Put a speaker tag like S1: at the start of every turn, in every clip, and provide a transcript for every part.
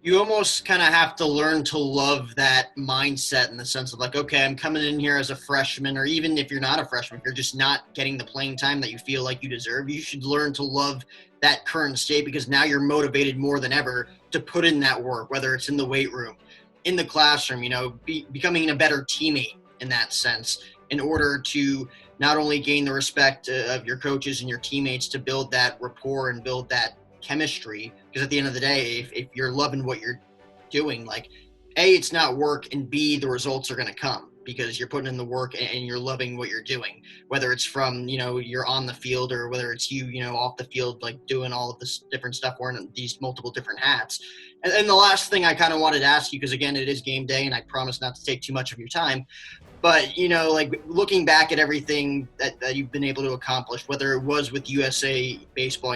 S1: You almost kind of have to learn to love that mindset in the sense of like, okay, I'm coming in here as a freshman, or even if you're not a freshman, if you're just not getting the playing time that you feel like you deserve, you should learn to love that current state because now you're motivated more than ever to put in that work, whether it's in the weight room, in the classroom, becoming a better teammate in that sense in order to not only gain the respect of your coaches and your teammates to build that rapport and build that chemistry, because at the end of the day, if you're loving what you're doing, like A, it's not work, and B, the results are going to come because you're putting in the work and you're loving what you're doing, whether it's from you're on the field or whether it's off the field, like doing all of this different stuff, wearing these multiple different hats. And the last thing I kind of wanted to ask you, because again it is game day and I promise not to take too much of your time, but like looking back at everything that you've been able to accomplish, whether it was with USA baseball,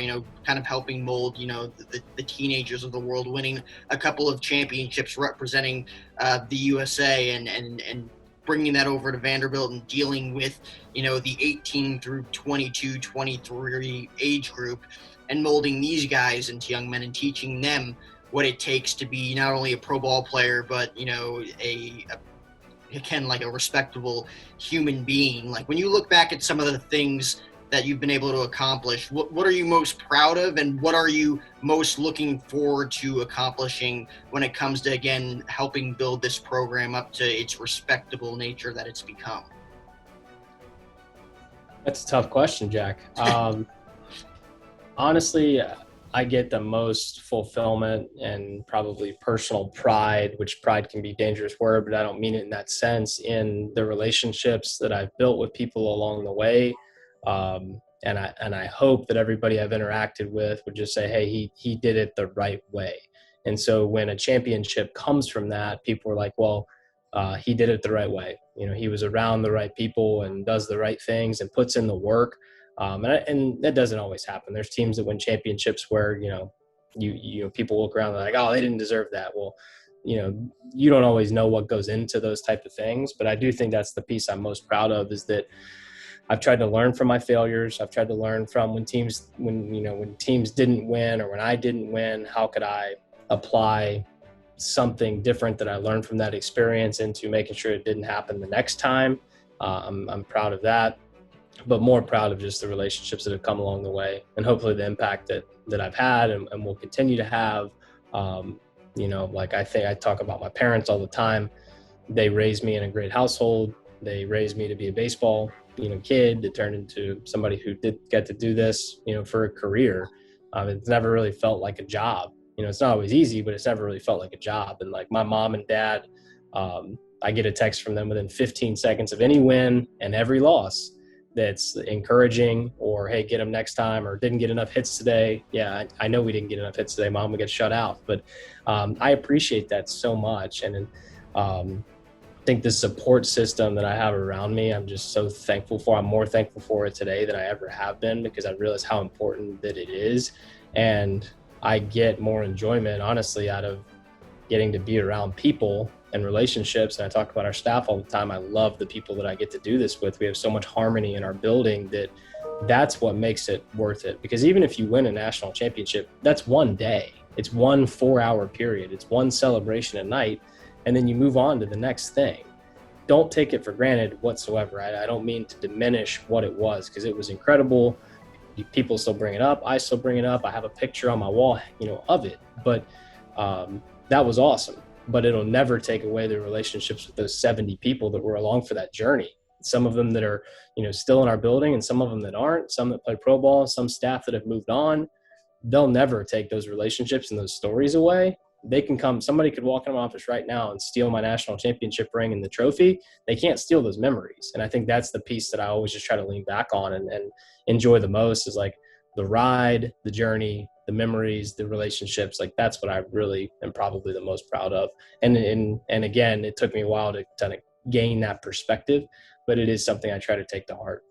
S1: kind of helping mold, the teenagers of the world, winning a couple of championships representing the USA, and bringing that over to Vanderbilt and dealing with, the 18 through 22, 23 age group, and molding these guys into young men and teaching them what it takes to be not only a pro ball player, but, like a respectable human being. Like when you look back at some of the things that you've been able to accomplish, what are you most proud of, and what are you most looking forward to accomplishing when it comes to, again, helping build this program up to its respectable nature that it's become?
S2: That's a tough question, Jack. Honestly, I get the most fulfillment and probably personal pride, which pride can be a dangerous word, but I don't mean it in that sense, in the relationships that I've built with people along the way. And I hope that everybody I've interacted with would just say, hey, he did it the right way. And so when a championship comes from that, people are like, well, he did it the right way. He was around the right people and does the right things and puts in the work. And that doesn't always happen. There's teams that win championships where, people look around and they're like, oh, they didn't deserve that. Well, you don't always know what goes into those type of things. But I do think that's the piece I'm most proud of, is that I've tried to learn from my failures. I've tried to learn from when teams didn't win, or when I didn't win, how could I apply something different that I learned from that experience into making sure it didn't happen the next time. I'm proud of that, but more proud of just the relationships that have come along the way, and hopefully the impact that I've had and will continue to have. Like I think I talk about my parents all the time. They raised me in a great household. They raised me to be a baseball, kid that turned into somebody who did get to do this, for a career. It's never really felt like a job. It's not always easy, but it's never really felt like a job. And like my mom and dad, I get a text from them within 15 seconds of any win and every loss that's encouraging, or, hey, get them next time, or didn't get enough hits today. Yeah, I know we didn't get enough hits today, Mom, we get shut out. But I appreciate that so much. And I think the support system that I have around me, I'm just so thankful for. I'm more thankful for it today than I ever have been, because I realize how important that it is. And I get more enjoyment, honestly, out of getting to be around people and relationships. And I talk about our staff all the time. I love the people that I get to do this with. We have so much harmony in our building that's what makes it worth it. Because even if you win a national championship, that's one day. It's 1 4-hour period. It's one celebration at night. And then you move on to the next thing. Don't take it for granted whatsoever. I don't mean to diminish what it was, because it was incredible. People still bring it up. I still bring it up. I have a picture on my wall, of it. But that was awesome. But it'll never take away the relationships with those 70 people that were along for that journey. Some of them that are, still in our building, and some of them that aren't, some that play pro ball, some staff that have moved on. They'll never take those relationships and those stories away. They can come, somebody could walk in my office right now and steal my national championship ring and the trophy. They can't steal those memories. And I think that's the piece that I always just try to lean back on and enjoy the most, is like the ride, the journey, the memories, the relationships. Like that's what I really am probably the most proud of. And again, it took me a while to kind of gain that perspective, but it is something I try to take to heart.